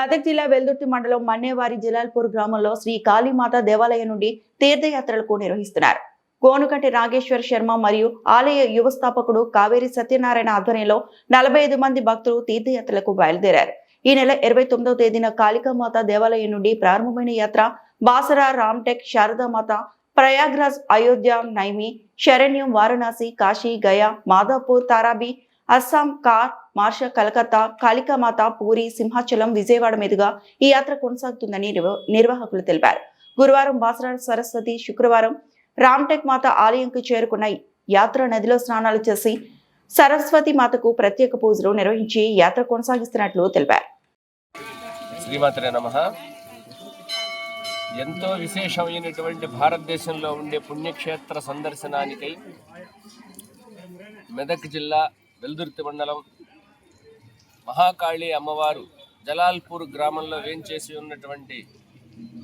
మెదక్ జిల్లా వెల్దుర్తి మండలం మన్నేవారి జలాల్పూర్ గ్రామంలో శ్రీ కాళీమాత దేవాలయం నుండి తీర్థయాత్రలకు నిర్వహిస్తున్నారు. కోనుకంటి నాగేశ్వర్ శర్మ మరియు ఆలయ యువస్థాపకుడు కావేరి సత్యనారాయణ ఆధ్వర్యంలో 45 మంది భక్తులు తీర్థయాత్రలకు బయలుదేరారు. ఈ నెల 29వ తేదీన కాళికామాత దేవాలయం నుండి ప్రారంభమైన యాత్ర బాసరా, రామ్టెక్, శారదామాత, ప్రయాగ్రాజ్, అయోధ్య, నైమి, శరణ్యం, వారణాసి, కాశీ, గయా, మాదాపూర్, తారాబి, అస్సాం, కార్, మార్ష, కలకత్తా, కాళికామాత, పూరి, సింహాచలం, విజయవాడ మీదుగా ఈ యాత్ర కొనసాగుతుందని నిర్వాహకులు తెలిపారు. గురువారం బాసరా సరస్వతి, శుక్రవారం రామ్టెక్ మాత ఆలయంకు చేరుకున్న యాత్ర నదిలో స్నానాలు చేసి సరస్వతి మాతకు ప్రత్యేక పూజలు నిర్వహించి యాత్ర కొనసాగిస్తున్నట్లు తెలిపారు. శ్రీమాత్రే నమః. ఎంతో విశేషమైనటువంటి భారతదేశంలో ఉండే పుణ్యక్షేత్ర సందర్శనానికై మెదక్ జిల్లా వెల్దుర్తి మండలం మహాకాళి అమ్మవారు జలాల్పూర్ గ్రామంలో వేంచేసి ఉన్నటువంటి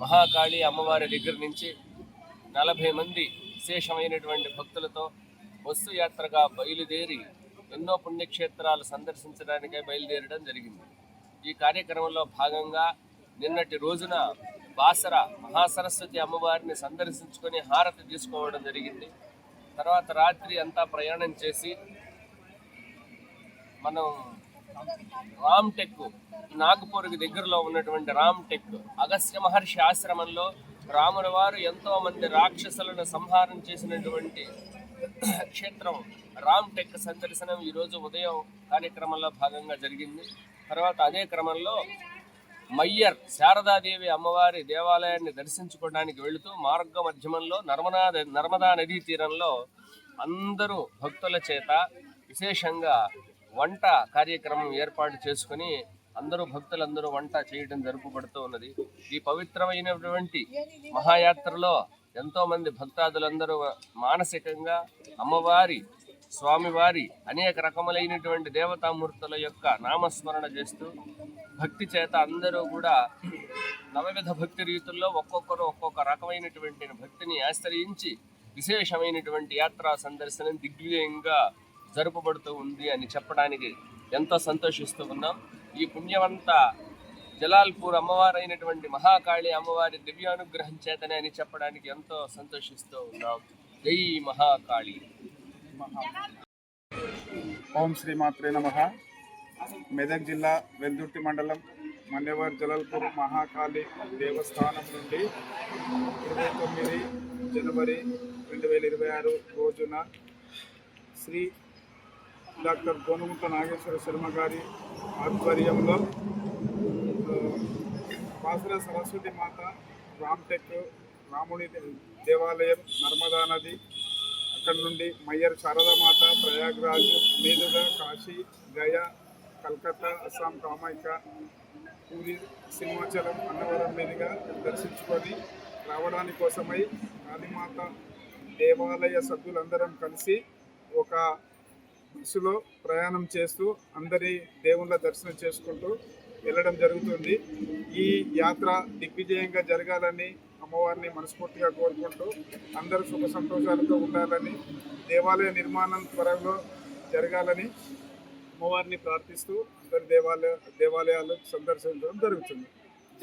మహాకాళి అమ్మవారి దగ్గర నుంచి 40 మంది విశేషమైనటువంటి భక్తులతో బస్సు యాత్రగా బయలుదేరి ఎన్నో పుణ్యక్షేత్రాలు సందర్శించడానికై బయలుదేరడం జరిగింది. ఈ కార్యక్రమంలో భాగంగా నిన్నటి రోజున బాసర మహాసరస్వతి అమ్మవారిని సందర్శించుకొని హారతి తీసుకోవడం జరిగింది. తర్వాత రాత్రి అంతా ప్రయాణం చేసి మనం రామ్టెక్, నాగపూర్కి దగ్గరలో ఉన్నటువంటి రామ్టెక్ అగస్త్య మహర్షి ఆశ్రమంలో రాముల వారు ఎంతో మంది రాక్షసులను సంహారం చేసినటువంటి క్షేత్రం రామ్టెక్ సందర్శనం ఈరోజు ఉదయం కార్యక్రమంలో భాగంగా జరిగింది. తర్వాత అదే క్రమంలో మయ్యర్ శారదాదేవి అమ్మవారి దేవాలయాన్ని దర్శించుకోవడానికి వెళుతూ మార్గ మధ్యమంలో నర్మదా నదీ తీరంలో అందరూ భక్తుల చేత విశేషంగా వంట కార్యక్రమం ఏర్పాటు చేసుకుని భక్తులందరూ వంట చేయడం జరుపుబడుతూ ఉన్నది. ఈ పవిత్రమైనటువంటి మహాయాత్రలో ఎంతో మంది భక్తాదులందరూ మానసికంగా అమ్మవారి, స్వామివారి అనేక రకములైనటువంటి దేవతామూర్తుల యొక్క నామస్మరణ చేస్తూ భక్తి చేత అందరూ కూడా నవవిధ భక్తి రీతుల్లో ఒక్కొక్కరు ఒక్కొక్క రకమైనటువంటి భక్తిని ఆశ్రయించి విశేషమైనటువంటి యాత్రా సందర్శనం దిగ్విజయంగా జరుపబడుతూ ఉంది అని చెప్పడానికి ఎంతో సంతోషిస్తూ ఉన్నాం. ఈ పుణ్యవంత జలాల్పూర్ అమ్మవారు అయినటువంటి మహాకాళి అమ్మవారి దివ్యానుగ్రహం చేతనే అని చెప్పడానికి ఎంతో సంతోషిస్తూ ఉన్నాం. జై మహాకాళి. ఓం శ్రీమాత్రే నమః. మెదక్ జిల్లా వెల్దుర్తి మండలం మన్నేవారి జలాల్పూర్ మహాకాళి దేవస్థానం నుండి 29 జనవరి 2026 రోజున శ్రీ డాక్టర్ కోనుగుంట నాగేశ్వర శర్మ గారి ఆధ్వర్యంలో బాసరా సరస్వతి మాత, రామ్టెక్, రాముని దేవాలయం, నర్మదా నది, అక్కడి నుండి మయ్యర్ శారదామాత, ప్రయాగ్రాజ్ మీదుగా కాశీ, గయా, కలకత్తా, అస్సాం, కామాఖ్య, పూరి, సింహాచలం, అన్నవరం మీదుగా దర్శించుకొని రావడానికి కోసమై కాళీమాత దేవాలయ సభ్యులందరం కలిసి ఒక బస్సులో ప్రయాణం చేస్తూ అందరి దేవుళ్ళ దర్శనం చేసుకుంటూ వెళ్ళడం జరుగుతుంది. ఈ యాత్ర దిగ్విజయంగా జరగాలని అమ్మవారిని మనస్ఫూర్తిగా కోరుకుంటూ అందరూ సుఖ సంతోషాలతో ఉండాలని, దేవాలయ నిర్మాణం త్వరలో జరగాలని అమ్మవారిని ప్రార్థిస్తూ అందరి దేవాలయాలు సందర్శించడం జరుగుతుంది.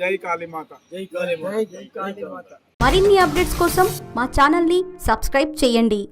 జై కాళీమాత. జై కాళీమాత. మరిన్ని అప్డేట్స్ కోసం మా ఛానల్ని సబ్స్క్రైబ్ చేయండి.